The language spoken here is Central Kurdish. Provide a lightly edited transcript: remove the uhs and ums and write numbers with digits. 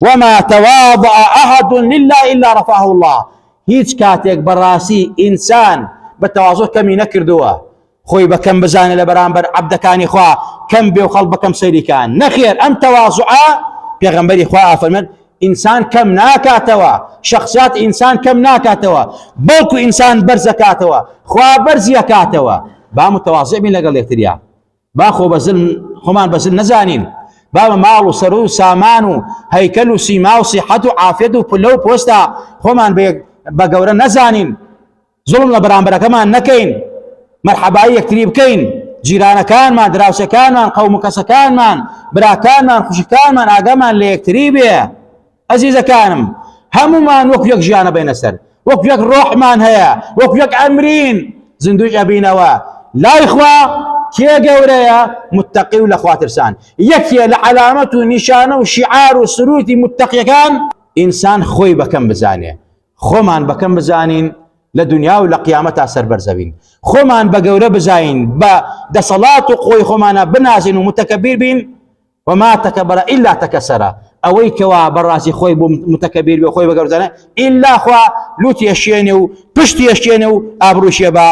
وما تواضع أحد لله إلا رفعه الله. هیچ کاتێک بەڕاستی ئینسان بە تەواضع کەمی نەکردووە خۆی بەکەم بزانێ لە بەرامبەر عەبدەکانی خوا کەم بێ و خەڵک بەکەم سەیریکان. نەخێر، ئەم تەواضعە پێغەمبەری خوا ئافەرمێت ئینسان کەم ناکاتەوە، شخصیات ئینسان کەم ناکاتەوە، بەڵکو ئینسان بەرز ئەکاتەوە، خوا بەرزی ئەکاتەوە. با متەواضع بین لەگەڵ یەکتریا، با خۆمان بەزل نەزانین، با بە ماڵ و سەر و سامان و هەیکەل و سیما و سیحەت و عافیەت و پلە و پۆستە خۆمان بە گەورە نەزانین، زوڵم لە بەرامبەرەکەمان نەکەین، مەرحەبایی یەکتری بکەین، جیرانەکانمان، دراوسەکانمان، قەوم و کەسەکانمان، براکانمان، خوشکانمان ئاگامان لە یەکتری بێ. ئەزیزەکانم، هەمومان وەکو یەک ژیانە بینە سەر، وەکو یەک ڕۆحمان هەیە، وەکو یەک ئەمرین زیندوی ئەبینەوە. لای خوا کێ گەورەیە؟ متەقی و لە خوا ترسان. یەکێ لە عەلامەت و نیشانە و شیعار و سروتی متەقیەکان ئینسان خۆی بەکەم بزانێ. خۆمان بەکەم بزانین لە دنیا و لە قیامەتا سەربەرزە بین، خۆمان بە گەورە بزاین، بە دەسەڵات و قۆی خۆمانە بنازین و متەکەبیر بین. وما تكبر إلا تكسر، أوي كوا براسي خوي متكبر بخوي بقرزانه إلا خوا لوتي الشينو بشتي الشينو أبروشيبا.